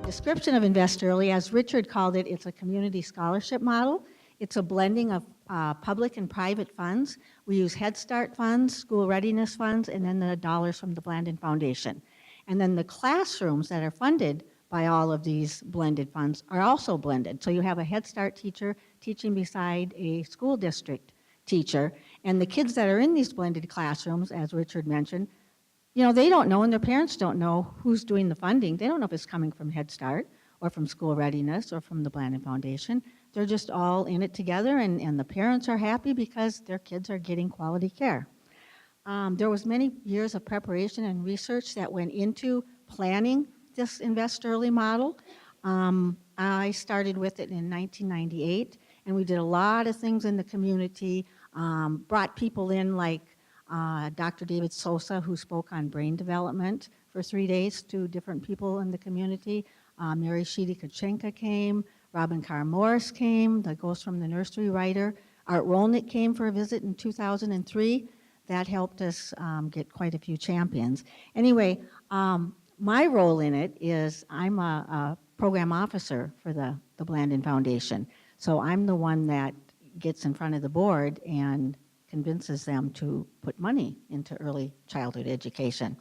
description of Invest Early, as Richard called it, it's a community scholarship model. It's a blending of public and private funds. We use Head Start funds, school readiness funds, and then the dollars from the Blandin Foundation. And then the classrooms that are funded by all of these blended funds are also blended. So you have a Head Start teacher teaching beside a school district teacher, and the kids that are in these blended classrooms, as Richard mentioned, you know, they don't know, and their parents don't know who's doing the funding. They don't know if it's coming from Head Start or from School Readiness or from the Blandin Foundation. They're just all in it together, and the parents are happy because their kids are getting quality care. There was many years of preparation and research that went into planning this Invest Early model. I started with it in 1998, and we did a lot of things in the community, brought people in like Dr. David Sosa, who spoke on brain development for 3 days to different people in the community. Mary Sheedy-Kachenka came, Robin Carr Morris came, the Ghost from the Nursery writer. Art Rolnick came for a visit in 2003. That helped us get quite a few champions. Anyway, my role in it is I'm a program officer for the Blandin Foundation. So I'm the one that gets in front of the board and convinces them to put money into early childhood education.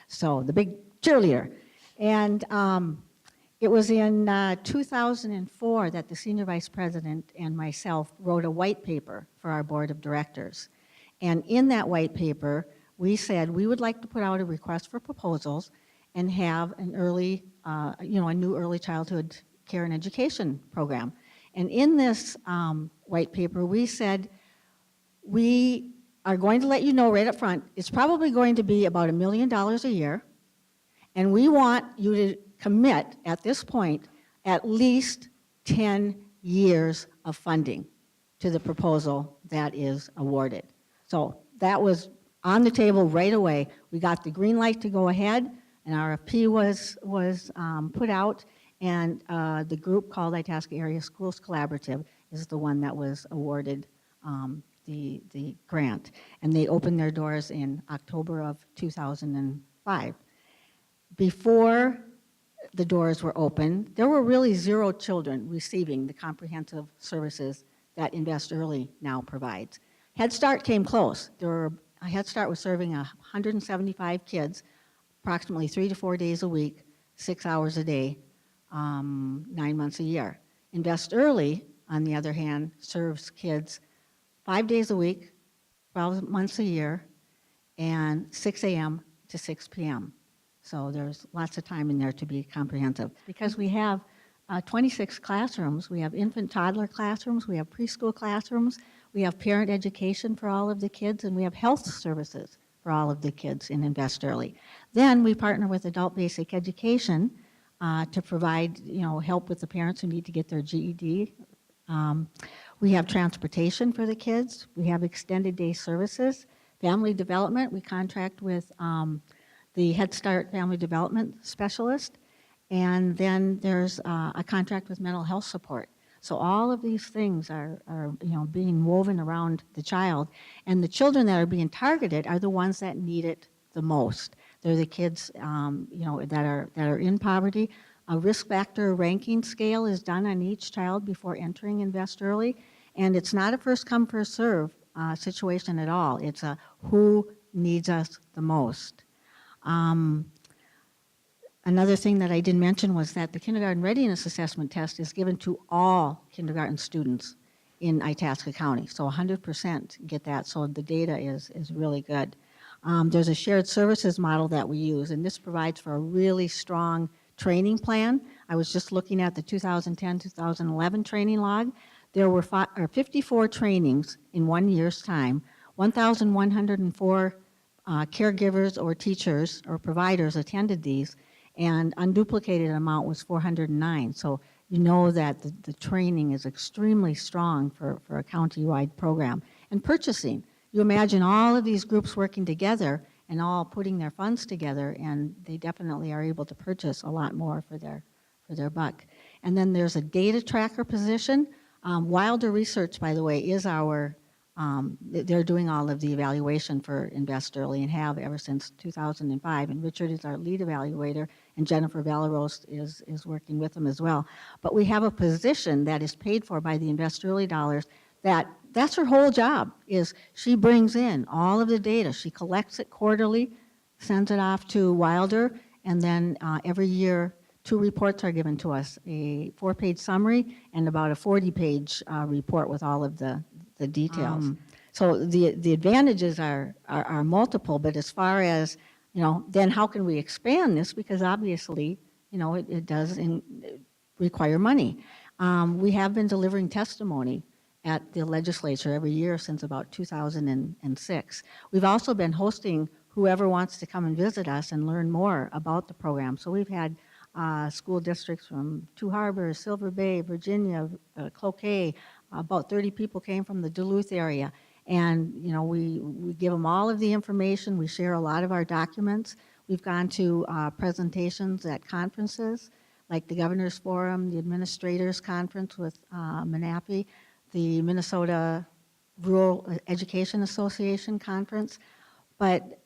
So the big cheerleader. And it was in 2004 that the senior vice president and myself wrote a white paper for our board of directors. And in that white paper, we said we would like to put out a request for proposals and have an early, a new early childhood care and education program. And in this white paper, we said, we are going to let you know right up front, it's probably going to be about $1 million a year, and we want you to commit at this point at least 10 years of funding to the proposal that is awarded. So that was on the table right away. We got the green light to go ahead, an RFP was put out, and the group called Itasca Area Schools Collaborative is the one that was awarded the grant. And they opened their doors in October of 2005. Before the doors were open, there were really 0 children receiving the comprehensive services that Invest Early now provides. Head Start came close. Head Start was serving 175 kids, approximately 3 to 4 days a week, 6 hours a day, 9 months a year. Invest Early, on the other hand, serves kids 5 days a week, 12 months a year, and 6 a.m. to 6 p.m. So there's lots of time in there to be comprehensive. Because we have 26 classrooms, we have infant toddler classrooms, we have preschool classrooms, we have parent education for all of the kids, and we have health services for all of the kids in Invest Early. Then we partner with Adult Basic Education to provide help with the parents who need to get their GED. We have transportation for the kids. We have extended day services. Family development, we contract with the Head Start Family Development Specialist. And then there's a contract with mental health support. So all of these things are being woven around the child. And the children that are being targeted are the ones that need it the most. They're the kids that are in poverty. A risk factor ranking scale is done on each child before entering Invest Early, and it's not a first come, first serve situation at all. It's a who needs us the most. Another thing that I didn't mention was that the Kindergarten Readiness Assessment Test is given to all kindergarten students in Itasca County, so 100% get that, so the data is really good. There's a shared services model that we use, and this provides for a really strong training plan. I was just looking at the 2010-2011 training log. There were 54 trainings in 1 year's time. 1,104 caregivers or teachers or providers attended these, and unduplicated amount was 409. So you know that the training is extremely strong for a county-wide program. And purchasing. You imagine all of these groups working together and all putting their funds together, and they definitely are able to purchase a lot more for their buck. And then there's a data tracker position. Wilder Research, by the way, is our, they're doing all of the evaluation for Invest Early and have ever since 2005, and Richard is our lead evaluator, and Jennifer Valaros is working with them as well. But we have a position that is paid for by the Invest Early dollars that's her whole job, is she brings in all of the data. She collects it quarterly, sends it off to Wilder, and then every year 2 reports are given to us, a 4-page summary and about a 40-page report with all of the details. So the advantages are multiple, but as far as, then how can we expand this? Because obviously, it does require money. We have been delivering testimony at the legislature every year since about 2006. We've also been hosting whoever wants to come and visit us and learn more about the program. So we've had school districts from Two Harbors, Silver Bay, Virginia, Cloquet. About 30 people came from the Duluth area. And, we give them all of the information. We share a lot of our documents. We've gone to presentations at conferences like the Governor's Forum, the Administrators Conference with Manape, the Minnesota Rural Education Association Conference. But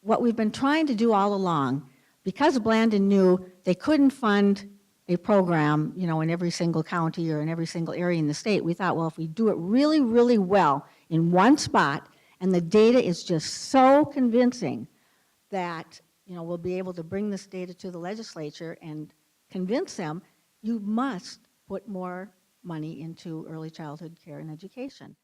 what we've been trying to do all along, because Blandin knew they couldn't fund a program, in every single county or in every single area in the state, we thought, well, if we do it really, really well in one spot, and the data is just so convincing that, we'll be able to bring this data to the legislature and convince them, you must put more money into early childhood care and education.